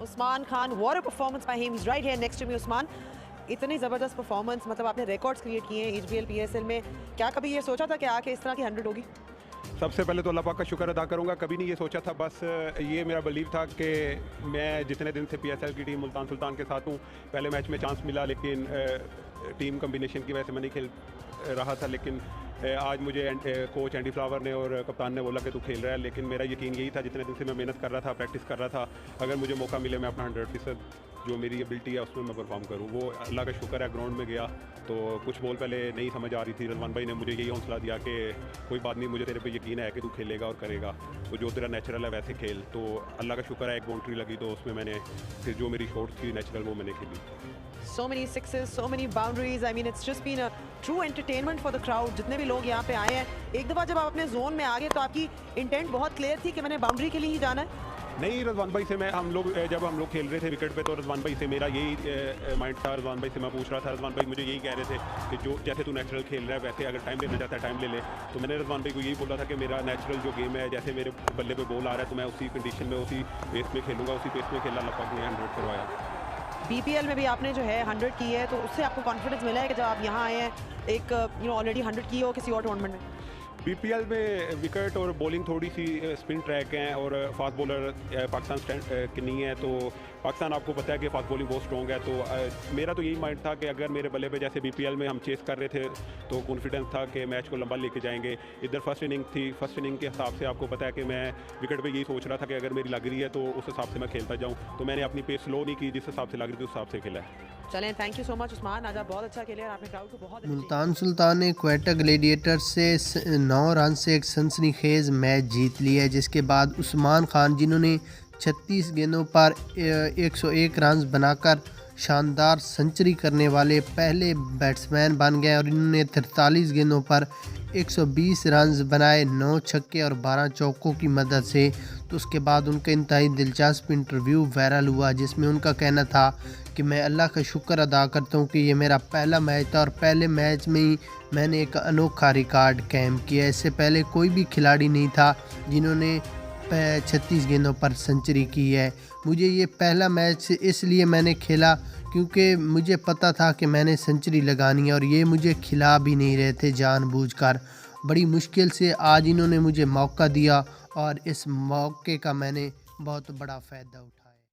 Usman Khan, what a performance by him. He's right here next to me, Usman. इतनी ज़बरदस्त performance, मतलब आपने records create किए हैं HBL PSL में। क्या कभी ये सोचा था कि आके इस तरह की 100 होगी? सबसे पहले तो अल्लाह पाक का शुक्र अदा करूँगा, कभी नहीं ये सोचा था। बस ये मेरा बिलीव था कि मैं जितने दिन से PSL की टीम मुल्तान सुल्तान के साथ हूँ, पहले मैच में चांस मिला लेकिन टीम कम्बिनेशन की वजह से मैं नहीं खेल रहा था। लेकिन आज मुझे कोच एंडी फ्लावर ने और कप्तान ने बोला कि तू खेल रहा है, लेकिन मेरा यकीन यही था, जितने दिन से मैं मेहनत कर रहा था, प्रैक्टिस कर रहा था, अगर मुझे मौका मिले मैं अपना 100% जो मेरी एबिलिटी है उसमें मैं परफॉर्म करूँ। वो अल्लाह का शुक्र है, ग्राउंड में गया तो कुछ बॉल पहले नहीं समझ आ रही थी। रजवान भाई ने मुझे यही हौसला दिया कि कोई बात नहीं, मुझे तेरे पे यकीन है कि तू खेलेगा और करेगा, तो जो तेरा नेचुरल है वैसे खेल। तो अल्लाह का शुक्र है, एक बाउंड्री लगी तो उसमें मैंने फिर जो मेरी शॉट थी नेचुरल वो मैंने खेली। So many sixes, so many boundaries. I mean, it's just been a true entertainment for the crowd. जितने भी लोग यहाँ पे आए हैं, एक दफ़ा जब आप अपने जोन में आ गए तो आपकी इंटेंट बहुत क्लियर थी कि मैंने बाउंड्री के लिए ही जाना है। नहीं, रजवान भाई से जब हम लोग खेल रहे थे विकेट पे, तो रजवान भाई से मेरा यही माइंड था। रजवान भाई से मैं पूछ रहा था, रजवान भाई मुझे यही कह रहे थे कि जो जैसे तू नेचुरल खेल रहा है वैसे अगर टाइम लेना चाहता है टाइम ले ले। तो मैंने रजवान भाई को यही बोला था कि मेरा नेचुरल जो गेम है, जैसे मेरे बल्ले पे बॉल आ रहा है तो मैं उसी कंडीशन में उसी पेस में खेलूँगा, उसी पेस में खेला। अल्लाह पाक ने 100 करवाया। BPL में भी आपने जो है 100 की है, तो उससे आपको कॉन्फिडेंस मिला है कि जब आप यहाँ आए हैं एक ऑलरेडी 100 की हो किसी और टूर्नामेंट में? BPL में विकेट और बॉलिंग थोड़ी सी स्पिन ट्रैक हैं और फास्ट बॉलर पाकिस्तान की नहीं है, तो पाकिस्तान आपको पता है कि फास्ट बॉलिंग बहुत स्ट्रॉन्ग है। तो मेरा तो यही माइंड था कि अगर मेरे बल्ले पे जैसे BPL में हम चेस कर रहे थे तो कॉन्फिडेंस था कि मैच को लंबा लेके जाएंगे। इधर फर्स्ट इनिंग थी, फर्स्ट इनिंग के हिसाब से आपको पता है कि मैं विकेट पे यही सोच रहा था कि अगर मेरी लग रही है तो उस हिसाब से मैं खेलता जाऊँ। तो मैंने अपनी पेस स्लो नहीं की, जिस हिसाब से लग रही थी उस हिसाब से खेला है। चलें, thank you so much Usman, आज आप बहुत अच्छा खेले और आपने क्राउड को बहुत मुल्तान सुल्तान ने क्वेटा ग्लेडिएटर्स से 9 रन से एक सनसनीखेज मैच जीत लिया, जिसके बाद उस्मान खान, जिन्होंने 36 गेंदों पर 101 रन बनाकर शानदार सेंचुरी करने वाले पहले बैट्समैन बन गए और इन्होंने 43 गेंदों पर 120 रन बनाए, 9 छक्के और 12 चौकों की मदद से। तो उसके बाद उनका इंतहाई दिलचस्प इंटरव्यू वायरल हुआ, जिसमें उनका कहना था कि मैं अल्लाह का शुक्र अदा करता हूँ कि ये मेरा पहला मैच था और पहले मैच में ही मैंने एक अनोखा रिकॉर्ड कायम किया। इससे पहले कोई भी खिलाड़ी नहीं था जिन्होंने 36 गेंदों पर सेंचुरी की है। मुझे ये पहला मैच इसलिए मैंने खेला क्योंकि मुझे पता था कि मैंने सेंचुरी लगानी है और ये मुझे खिला भी नहीं रहे थे जानबूझकर। बड़ी मुश्किल से आज इन्होंने मुझे मौका दिया और इस मौके का मैंने बहुत बड़ा फ़ायदा उठाया।